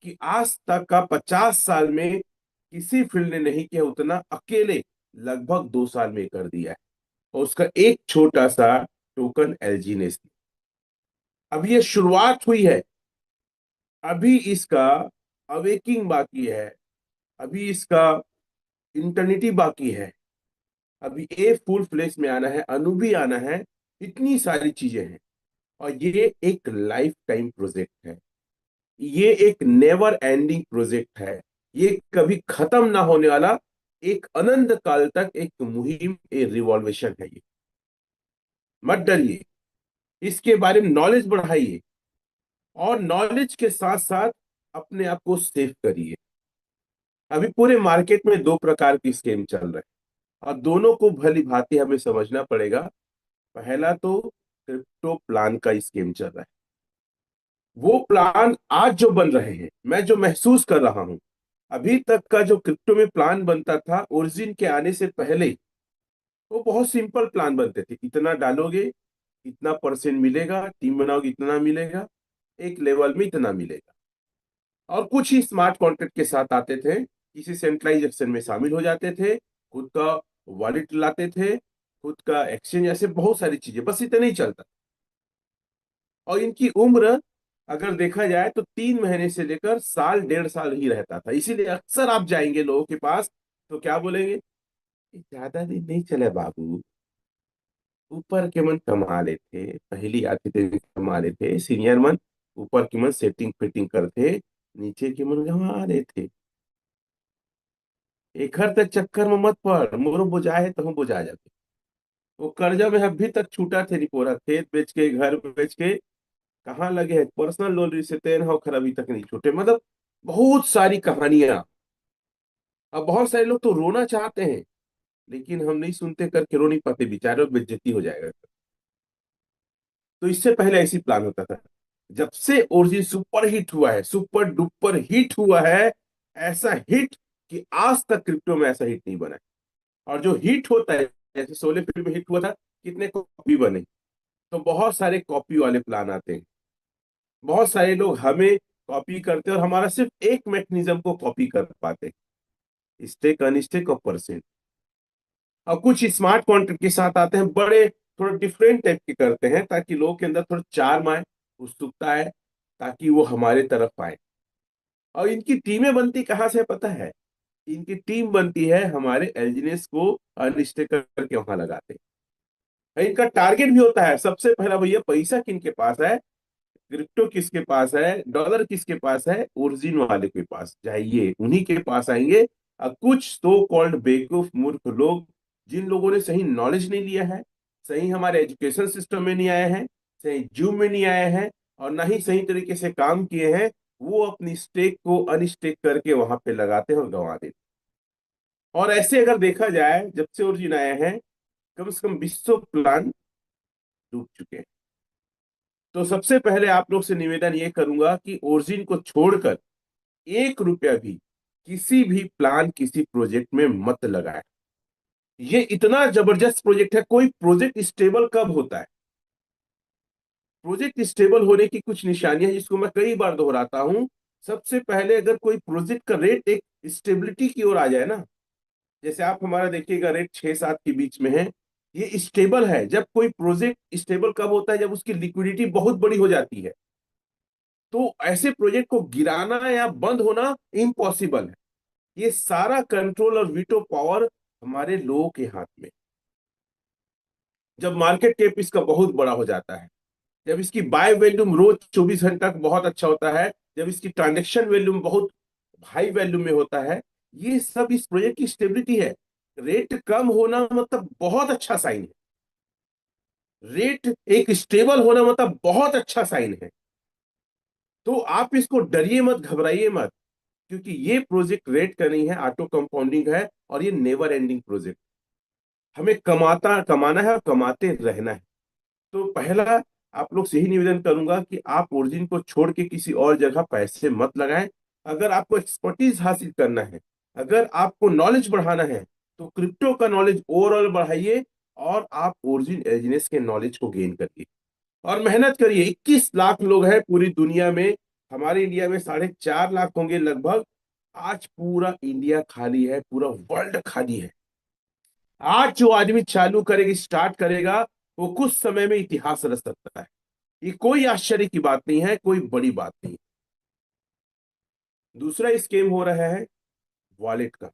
कि आज तक का 50 साल में किसी फील्ड ने नहीं किया उतना, अकेले लगभग 2 साल में कर दिया है। और उसका एक छोटा सा टोकन एलजी ने दिया। अब ये शुरुआत हुई है, अभी इसका अवेकिंग बाकी है, अभी इसका इंटरनिटी बाकी है, अभी ए फुल फ्लेश में आना है, अनुभवी आना है। इतनी सारी चीजें हैं। और ये एक लाइफ टाइम प्रोजेक्ट है, ये एक नेवर एंडिंग प्रोजेक्ट है, ये कभी खत्म ना होने वाला एक अनंत काल तक एक मुहिम, ए रिवॉल्वेशन है ये। मत डरिए, इसके बारे में नॉलेज बढ़ाइए, और नॉलेज के साथ साथ अपने आप को सेव करिए। अभी पूरे मार्केट में दो प्रकार की स्कीम चल रहे हैं, और दोनों को भली भांति हमें समझना पड़ेगा। पहला तो क्रिप्टो प्लान का स्कीम चल रहा है। वो प्लान आज जो बन रहे हैं, मैं जो महसूस कर रहा हूं, अभी तक का जो क्रिप्टो में प्लान बनता था ओरिजिन के आने से पहले, वो बहुत सिंपल प्लान बनते थे। इतना डालोगे इतना परसेंट मिलेगा, टीम बनाओगे इतना मिलेगा, एक लेवल में इतना मिलेगा। और कुछ ही स्मार्ट कॉन्ट्रैक्ट के साथ आते थे, किसी सेंट्रलाइजेशन में शामिल हो जाते थे, खुद का वॉलेट लाते थे, खुद का एक्सचेंज, ऐसे बहुत सारी चीजें, बस इतना ही चलता। और इनकी उम्र अगर देखा जाए तो 3 महीने से लेकर साल 1.5 साल ही रहता था। इसीलिए अक्सर आप जाएंगे लोगों के पास तो क्या बोलेंगे, "ये ज्यादा दिन नहीं चले बाबू, ऊपर के मन कमा लेते, पहली आते थे कमा लेते, सीनियर मन ऊपर के मन सेटिंग फिटिंग करते, नीचे के मन गंवा लेते। एक हर तक चक्कर में मत पड़, मोरो बुझाए है तो हम बुझा जाते।" वो कर्जा में अभी तक छूटा थे नहीं, पूरा खेत बेच के घर बेच के कहाँ लगे हैं, पर्सनल लोन रिश्ते हो खर अभी तक नहीं छूटे। मतलब बहुत सारी कहानियां। अब बहुत सारे लोग तो रोना चाहते हैं, लेकिन हम नहीं सुनते करके रो नहीं पाते, बेचारे बेइज्जती हो जाएगा। तो इससे पहले ऐसी प्लान होता था। जब से ओरिजिन सुपर हिट हुआ है, सुपर डुपर हिट हुआ है, ऐसा हिट कि आज तक क्रिप्टो में ऐसा हिट नहीं बना है। और जो हिट होता है, जैसे शोले फिल्म में हिट हुआ था, कितने कॉपी बने, तो बहुत सारे कॉपी वाले प्लान आते हैं। बहुत सारे लोग हमें कॉपी करते हैं, और हमारा सिर्फ एक मैकेनिज्म को कॉपी कर पाते हैं, स्टेक अनस्टेक और परसेंट। और कुछ स्मार्ट कॉन्ट्रैक्ट के साथ आते हैं, बड़े थोड़े डिफरेंट टाइप के करते हैं, ताकि लोगों के अंदर थोड़ा चार्म आए, उत्सुकता आए, ताकि वो हमारे तरफ आए। और इनकी टीमें बनती कहाँ से है पता है? इनकी टीम बनती है हमारे एलजीनेस को अनस्टेक करके वहां लगाते हैं। इनका टारगेट भी होता है, सबसे पहला भैया पैसा किनके पास है, क्रिप्टो किसके पास है, डॉलर किसके पास है, ओरिजिन वाले के पास जाइए, उन्हीं के पास आएंगे। कुछ तो कॉल्ड बेवकूफ मूर्ख लोग, जिन लोगों ने सही नॉलेज नहीं लिया है, सही हमारे एजुकेशन सिस्टम में नहीं आए हैं, सही जूम में नहीं आए हैं, और ना ही सही तरीके से काम किए हैं, वो अपनी स्टेक को अनस्टेक करके वहां पे लगाते हैं और गंवा देते हैं। और ऐसे अगर देखा जाए, जब से ओरिजिन आए हैं, कम से कम 20 प्लान डूब चुके हैं। तो सबसे पहले आप लोग से निवेदन ये करूंगा कि ओरिजिन को छोड़कर 1 रुपया भी किसी भी प्लान, किसी प्रोजेक्ट में मत लगाए। ये इतना जबरदस्त प्रोजेक्ट है। कोई प्रोजेक्ट स्टेबल कब होता है? प्रोजेक्ट स्टेबल होने की कुछ निशानियां जिसको मैं कई बार दोहराता हूं। सबसे पहले अगर कोई प्रोजेक्ट का रेट एक स्टेबिलिटी की ओर आ जाए ना, जैसे आप हमारा देखिएगा रेट 6-7 के बीच में है, ये स्टेबल है। जब कोई प्रोजेक्ट स्टेबल कब होता है? जब उसकी लिक्विडिटी बहुत बड़ी हो जाती है। तो ऐसे प्रोजेक्ट को गिराना या बंद होना इम्पॉसिबल है। ये सारा कंट्रोल और वीटो पावर हमारे लोगों के हाथ में। जब मार्केट कैप इसका बहुत बड़ा हो जाता है, जब इसकी बाय वैल्यूम रोज 24 घंटा का बहुत अच्छा होता है, जब इसकी ट्रांजेक्शन वैल्यूम बहुत हाई वैल्यूम में होता है, ये सब इस प्रोजेक्ट की स्टेबिलिटी है। रेट कम होना मतलब बहुत अच्छा साइन है। रेट एक स्टेबल होना मतलब बहुत अच्छा साइन है। तो आप इसको डरिए मत, घबराइए मत, क्योंकि ये प्रोजेक्ट रेट का नहीं है, ऑटो कंपाउंडिंग है, और ये नेवर एंडिंग प्रोजेक्ट। हमें कमाता कमाना है और कमाते रहना है। तो पहला, आप लोग से ही निवेदन करूंगा कि आप ओरिजिन को छोड़ के किसी और जगह पैसे मत लगाएं। अगर आपको एक्सपर्टीज हासिल करना है, अगर आपको नॉलेज बढ़ाना है, तो क्रिप्टो का नॉलेज ओवरऑल बढ़ाइए, और आप ओरिजिन एजिनेस के नॉलेज को गेन करिए। और मेहनत करिए। 21 लाख लोग हैं पूरी दुनिया में हमारे इंडिया में 4.5 लाख होंगे लगभग। आज पूरा इंडिया खाली है, पूरा वर्ल्ड खाली है। आज जो आदमी चालू करेगा, स्टार्ट करेगा, वो कुछ समय में इतिहास रच सकता है। ये कोई आश्चर्य की बात नहीं है, कोई बड़ी बात नहीं। दूसरा स्कीम हो रहा है वॉलेट का।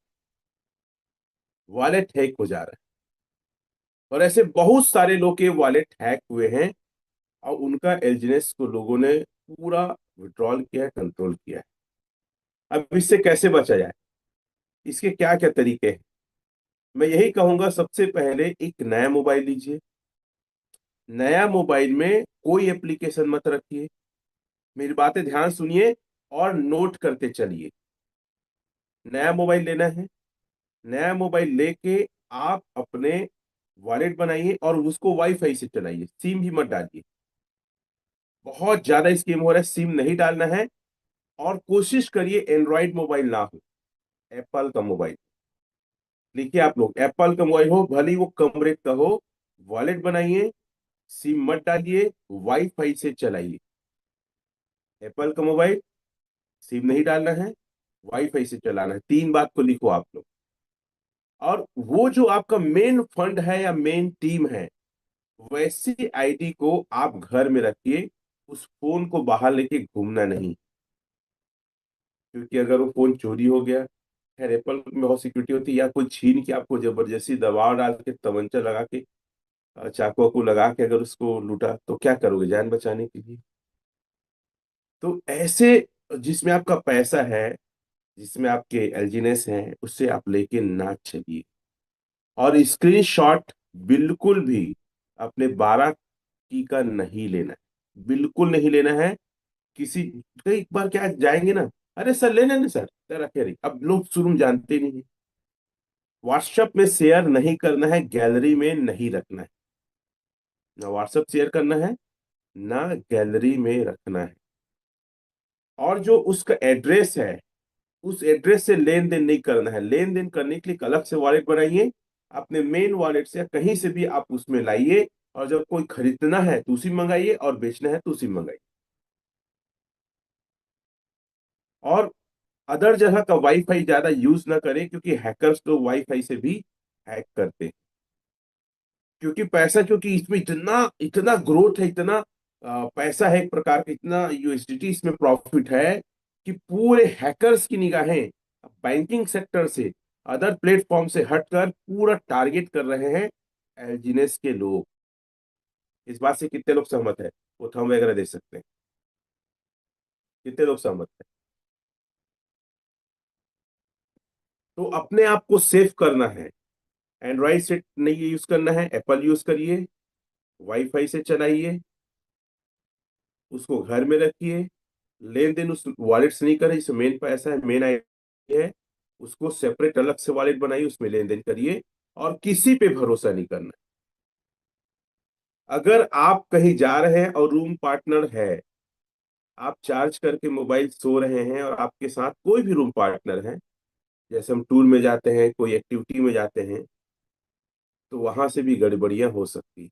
वॉलेट हैक हो जा रहा है, और ऐसे बहुत सारे लोग के वॉलेट हैक हुए हैं, और उनका एलजीनेस को लोगों ने पूरा विड्रॉल किया है, कंट्रोल किया है। अब इससे कैसे बचा जाए, इसके क्या क्या तरीके हैं? मैं यही कहूंगा, सबसे पहले एक नया मोबाइल लीजिए। नया मोबाइल में कोई एप्लीकेशन मत रखिए। मेरी बातें ध्यान सुनिए और नोट करते चलिए। नया मोबाइल लेना है, नया मोबाइल लेके आप अपने वॉलेट बनाइए और उसको वाईफाई से चलाइए, सिम भी मत डालिए। बहुत ज्यादा स्कीम हो रहा है, सिम नहीं डालना है। और कोशिश करिए एंड्रॉइड मोबाइल ना हो, एप्पल का मोबाइल। देखिए, आप लोग एप्पल का मोबाइल हो, भले ही वो कम रेट का हो, वॉलेट बनाइए, सिम मत डालिए, वाईफाई से चलाइए। एप्पल का मोबाइल, सिम नहीं डालना है, वाईफाई से चलाना है। 3 बात को लिखो आप लोग। और वो जो आपका मेन फंड है या मेन टीम है, वैसी आईडी को आप घर में रखिए। उस फोन को बाहर लेके घूमना नहीं, क्योंकि अगर वो फोन चोरी हो गया, खैर एप्पल में बहुत सिक्योरिटी होती है, या कोई छीन के आपको जबरदस्ती दबाव डाल के तमंचा लगा के, चाकू वाकू लगा के अगर उसको लूटा, तो क्या करोगे जान बचाने के लिए? तो ऐसे जिसमें आपका पैसा है, जिसमें आपके एलजीनेस हैं, उससे आप लेके ना चलिए। और स्क्रीनशॉट बिल्कुल भी अपने 12 की का नहीं लेना है, बिल्कुल नहीं लेना है। किसी कई बार क्या जाएंगे ना, अरे सर लेना नहीं सर, रखे रही। अब लोग शुरू में जानते नहीं है। व्हाट्सएप में शेयर नहीं करना है, गैलरी में नहीं रखना है। ना व्हाट्सएप शेयर करना है, ना गैलरी में रखना है। और जो उसका एड्रेस है, उस एड्रेस से लेन देन नहीं करना है। लेन देन करने के लिए एक अलग से वॉलेट बनाइए, अपने मेन वॉलेट से या कहीं से भी आप उसमें लाइए। और जब कोई खरीदना है तो उसी में मंगाइए, और बेचना है तो उसी में मंगाइए। और अदर जगह का वाईफाई ज्यादा यूज ना करें, क्योंकि हैकर्स लोग वाईफाई से भी हैक करते हैं। क्योंकि पैसा, क्योंकि इसमें इतना इतना ग्रोथ है, इतना पैसा है एक प्रकार का, इतना यूएसडीटी इसमें प्रॉफिट है, कि पूरे हैकर्स की निगाहें बैंकिंग सेक्टर से, अदर प्लेटफॉर्म से हटकर पूरा टारगेट कर रहे हैं एलजीनेस के लोग। इस बात से कितने लोग सहमत है? वो थंब वगैरह दे सकते हैं। कितने लोग सहमत है? तो अपने आप को सेव करना है। एंड्रॉइड से नहीं यूज करना है, एप्पल यूज करिए, वाईफाई से चलाइए, उसको घर में रखिए। लेन देन उस वॉलेट से नहीं करें जिसमें मेन पैसा है, मेन आई है। उसको सेपरेट अलग से वॉलेट बनाइए, उसमें लेन देन करिए। और किसी पे भरोसा नहीं करना। अगर आप कहीं जा रहे हैं और रूम पार्टनर है, आप चार्ज करके मोबाइल सो रहे हैं और आपके साथ कोई भी रूम पार्टनर है, जैसे हम टूर में जाते हैं, कोई एक्टिविटी में जाते हैं, तो वहां से भी गड़बड़ियां हो सकती है।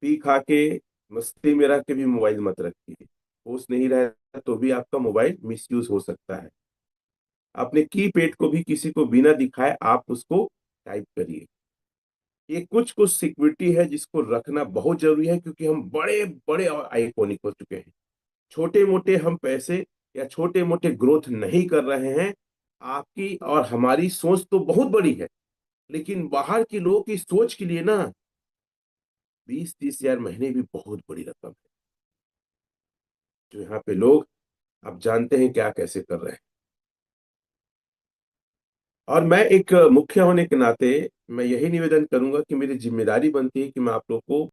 पी खा के, मस्ती में रह के भी मोबाइल मत रखिए। होश नहीं रहे तो भी आपका मोबाइल मिसयूज हो सकता है। अपने कीपैड को भी किसी को बिना दिखाए आप उसको टाइप करिए। ये कुछ कुछ सिक्योरिटी है जिसको रखना बहुत जरूरी है, क्योंकि हम बड़े बड़े और आइकॉनिक हो चुके हैं। छोटे मोटे हम पैसे या छोटे मोटे ग्रोथ नहीं कर रहे हैं। आपकी और हमारी सोच तो बहुत बड़ी है, लेकिन बाहर के लोगों की सोच के लिए ना 20-30 हजार महीने भी बहुत बड़ी रकम है, जो यहाँ पे लोग अब जानते हैं क्या कैसे कर रहे हैं। और मैं एक मुखिया होने के नाते मैं यही निवेदन करूंगा कि मेरी जिम्मेदारी बनती है कि मैं आप लोग को